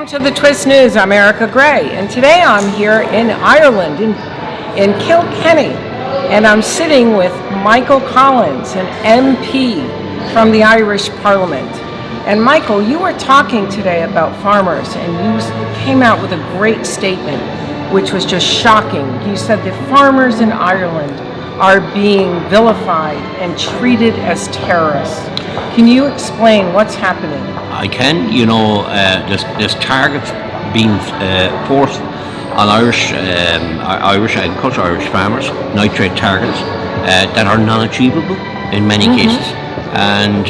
Welcome to the Twist News. I'm Erika Grey, and today I'm here in Ireland, in Kilkenny, and I'm sitting with Michael Collins, an MP from the Irish Parliament. And Michael, you were talking today about farmers, and you came out with a great statement, which was just shocking. You said that farmers in Ireland are being vilified and treated as terrorists. Can you explain what's happening? I can. There's targets being forced on Irish agriculture, Irish farmers, nitrate targets that are non-achievable in many cases, and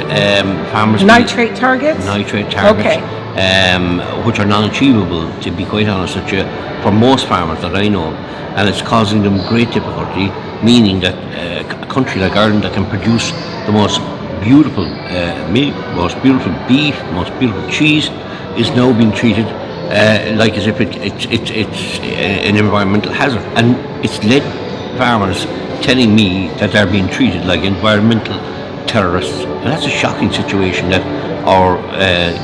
farmers Nitrate targets, okay. Which are non-achievable, to be quite honest with you, for most farmers that I know, and it's causing them great difficulty. Meaning that a country like Ireland that can produce the most beautiful milk, most beautiful beef, most beautiful cheese, is now being treated like as if it's an environmental hazard, and it's led farmers telling me that they're being treated like environmental terrorists, and that's a shocking situation. That our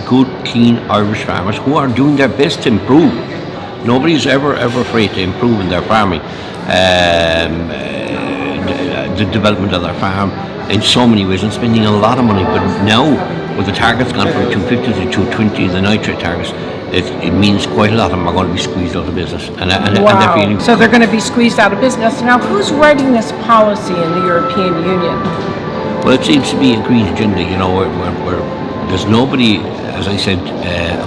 good, clean Irish farmers, who are doing their best to improve, nobody's ever afraid to improve in their farming, the development of their farm in so many ways, and spending a lot of money. But now, with the targets gone from 250 to 220, the nitrate targets, it means quite a lot of them are going to be squeezed out of business. And they're feeling so they're going to be squeezed out of business. Now, who's writing this policy in the European Union? Well, it seems to be a green agenda, where there's nobody, as I said,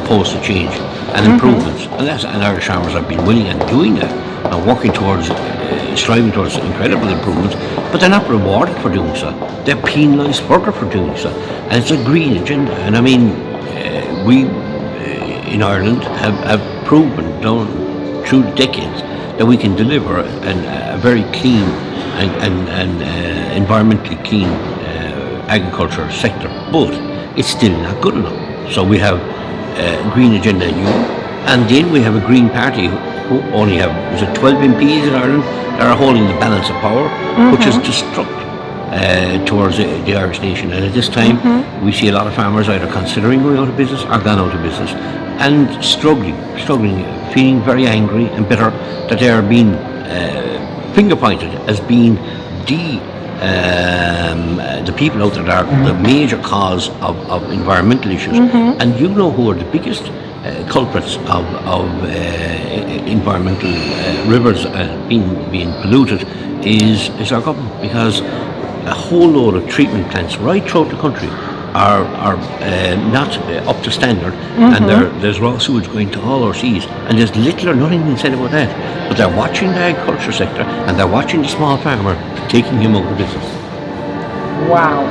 opposed to change and improvements. And Irish farmers have been willing and doing that, and working towards, striving towards incredible improvements, but they're not rewarded for doing so. They're penalised further for doing so. And it's a green agenda. And I mean, we in Ireland have proven down through the decades that we can deliver a very clean and environmentally clean agriculture sector, but it's still not good enough. So we have a green agenda in Europe, and then we have a Green Party who only have 12 MPs in Ireland that are holding the balance of power, which is destructive towards the Irish nation. And at this time, we see a lot of farmers either considering going out of business or gone out of business, and struggling, feeling very angry and bitter that they are being finger pointed as being the people out there that are the major cause of environmental issues. And you know who are the biggest culprits of environmental rivers being polluted is our government, because a whole load of treatment plants right throughout the country are not up to standard, and there's raw sewage going to all our seas, and there's little or nothing being said about that. But they're watching the agriculture sector, and they're watching the small farmer, taking him out of business. Wow.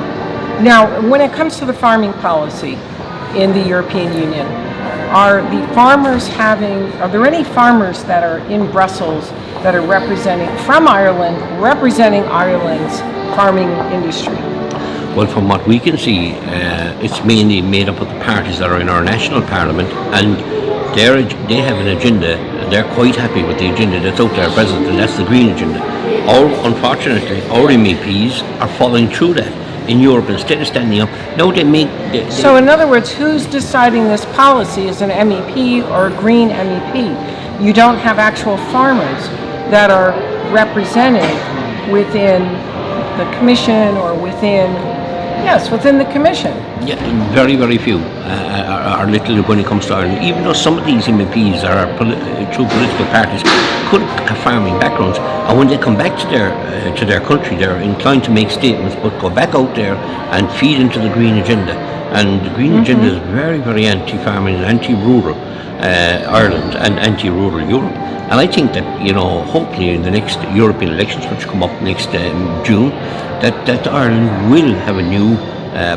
Now, when it comes to the farming policy in the European Union, are there any farmers that are in Brussels that are representing Ireland's farming industry? Well, from what we can see, it's mainly made up of the parties that are in our national parliament, and they have an agenda, and they're quite happy with the agenda that's out there present, and that's the green agenda. Unfortunately, our MEPs are following through that in Europe instead of standing up. No, So in other words, who's deciding this policy? Is an MEP or a green MEP? You don't have actual farmers that are represented within the commission or within the commission. Yeah, very, very few are little when it comes to Ireland. Even though some of these MEPs are through political parties could have farming backgrounds, and when they come back to their country, they're inclined to make statements, but go back out there and feed into the green agenda. And the green agenda is very, very anti-farming and anti-rural Ireland and anti-rural Europe. And I think that, hopefully in the next European elections, which come up next June, that Ireland will have a new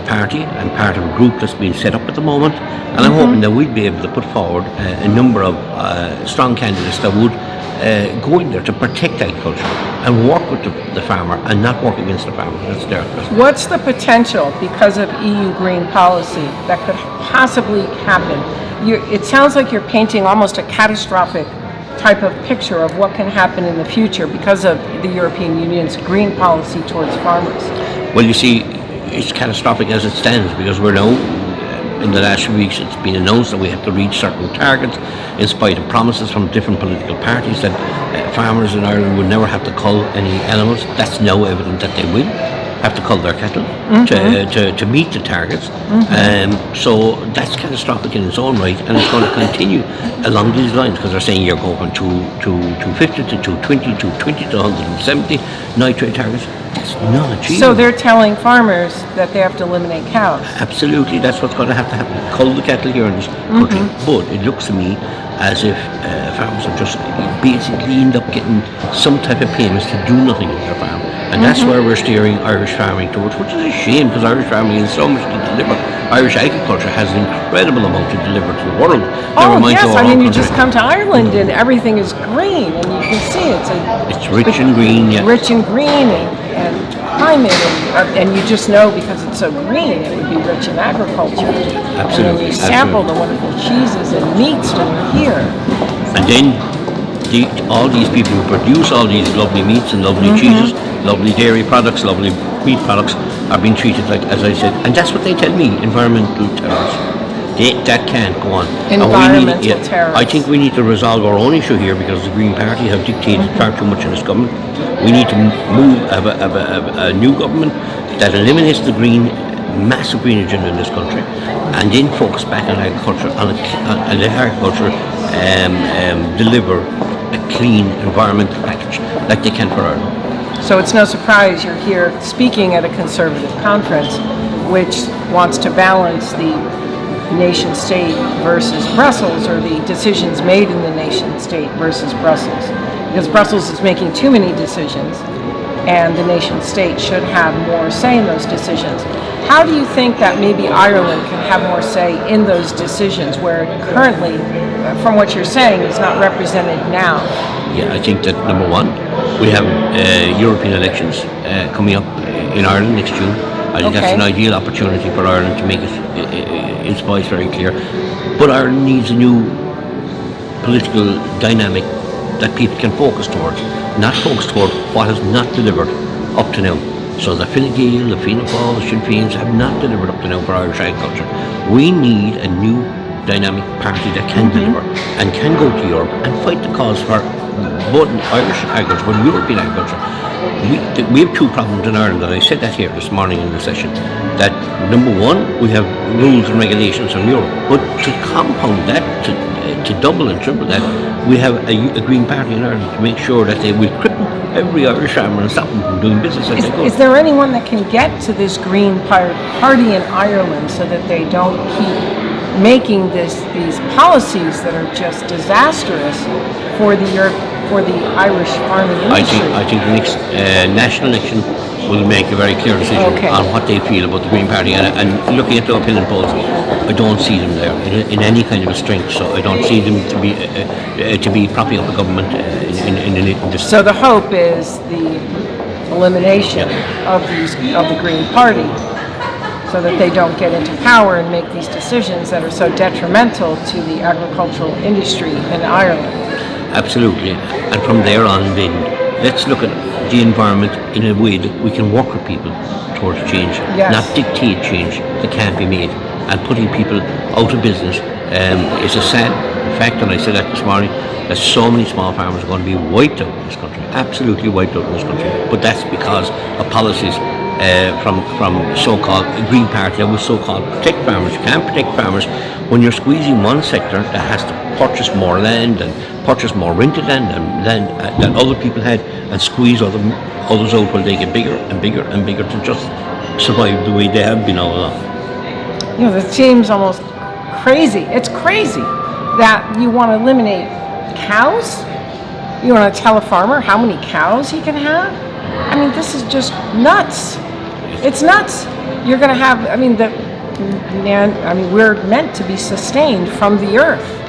party and part of a group that's being set up at the moment. And I'm hoping that we'll be able to put forward a number of strong candidates that would go in there to protect agriculture and work with the farmer and not work against the farmer. What's the potential, because of EU green policy, that could possibly happen? It sounds like you're painting almost a catastrophic type of picture of what can happen in the future because of the European Union's green policy towards farmers. Well, you see, it's catastrophic as it stands, because we're now in the last few weeks it's been announced that we have to reach certain targets in spite of promises from different political parties that farmers in Ireland would never have to cull any animals. That's now evident that they will have to cull their cattle to meet the targets. So that's catastrophic in its own right, and it's going to continue along these lines, because they're saying you're going to 250 to 220 to 220 to 170 nitrate targets. That's not achievable. So they're telling farmers that they have to eliminate cows. Absolutely, that's what's going to have to happen. Cull the cattle here in this country. But it looks to me as if farmers are just basically end up getting some type of payments to do nothing with their farm. And that's where we're steering Irish farming towards, which is a shame, because Irish farming has so much to deliver. Irish agriculture has an incredible amount to deliver to the world. Oh yes, I mean, you just come to Ireland and everything is green, and you can see it's rich and green, yeah. Rich and green, and climate, and you just know because it's so green, it would be rich in agriculture. Absolutely. And then you sample the wonderful cheeses and meats when you're here. And then all these people who produce all these lovely meats and lovely cheeses, lovely dairy products, lovely meat products, are being treated like, as I said, and that's what they tell me, environmental terrorists. That can't go on. Environmental terrorists. I think we need to resolve our own issue here, because the Green Party have dictated far too much in this government. We need to have a new government that eliminates the massive green agenda in this country, and then focus back on agriculture, and let agriculture deliver a clean environmental package like they can for Ireland. So it's no surprise you're here speaking at a conservative conference which wants to balance the nation state versus Brussels, or the decisions made in the nation state versus Brussels. Because Brussels is making too many decisions, and the nation state should have more say in those decisions. How do you think that maybe Ireland can have more say in those decisions, where currently, from what you're saying, is not represented now? Yeah, I think that number one, we have European elections coming up in Ireland next June. I think that's an ideal opportunity for Ireland to make its voice very clear. But Ireland needs a new political dynamic that people can focus towards, not focus toward what has not delivered up to now. So the Fine Gael, the Fianna Fáil, the Sinn Féins have not delivered up to now for Irish agriculture. We need a new dynamic party that can deliver and can go to Europe and fight the cause for both Irish agriculture and European agriculture. We have two problems in Ireland, and I said that here this morning in the session, that number one, we have rules and regulations from Europe, but to compound that, to double and triple that, we have a Green Party in Ireland to make sure that they will cripple every Irish farmer and stop them from doing business as they go. Is there anyone that can get to this Green Party in Ireland so that they don't keep making these policies that are just disastrous for the Irish farming industry? I think the next national election will make a very clear decision on what they feel about the Green Party, and looking at the opinion polls, I don't see them there in any kind of a strength, so I don't see them to be propping up the government in this. So the hope is the elimination of the Green Party, so that they don't get into power and make these decisions that are so detrimental to the agricultural industry in Ireland. Absolutely. And from there on, then, let's look at the environment in a way that we can work with people towards change, not dictate change that can't be made. And putting people out of business is a sad fact, and I said that this morning, that so many small farmers are going to be wiped out in this country, absolutely wiped out in this country. But that's because of policies from so-called Green Party that was so-called protect farmers. You can't protect farmers when you're squeezing one sector that has to purchase more land and purchase more rented land than other people had, and squeeze others out while they get bigger and bigger and bigger to just survive the way they have been all along. You know, it seems almost crazy. It's crazy that you want to eliminate cows. You want to tell a farmer how many cows he can have? I mean, this is just nuts. It's nuts. You're going to have, we're meant to be sustained from the earth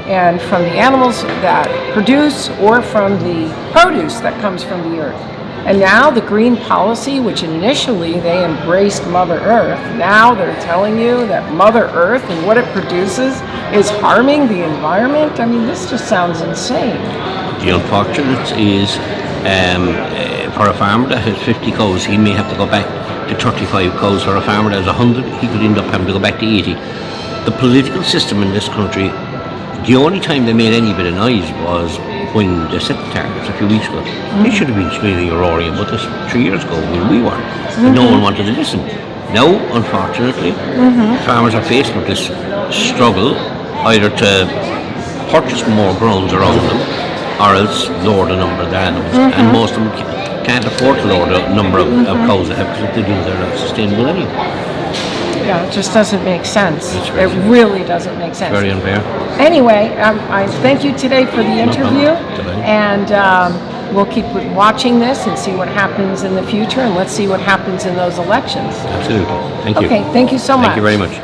and from the animals that produce, or from the produce that comes from the earth. And now the green policy, which initially they embraced Mother Earth, now they're telling you that Mother Earth and what it produces is harming the environment. I mean, this just sounds insane. The unfortunate is, for a farmer that has 50 cows, he may have to go back to 35 cows. For a farmer that has 100, he could end up having to go back to 80. the political system in this country, the only time they made any bit of noise was when they set the targets a few weeks ago. They should have been screaming and roaring about this 3 years ago when we weren't. And no one wanted to listen. Now, unfortunately, farmers are faced with this struggle either to purchase more grounds around them or else lower the number of the animals. And most of them can't afford to lower the number of cows they have because if they do, they're not sustainable anyway. Yeah, it just doesn't make sense. It's It very simple. really doesn't make sense. Very unfair. Anyway, I thank you today for the interview, Today. and we'll keep watching this and see what happens in the future, and let's see what happens in those elections. Absolutely. Thank you. Okay, thank you so much. Thank you very much.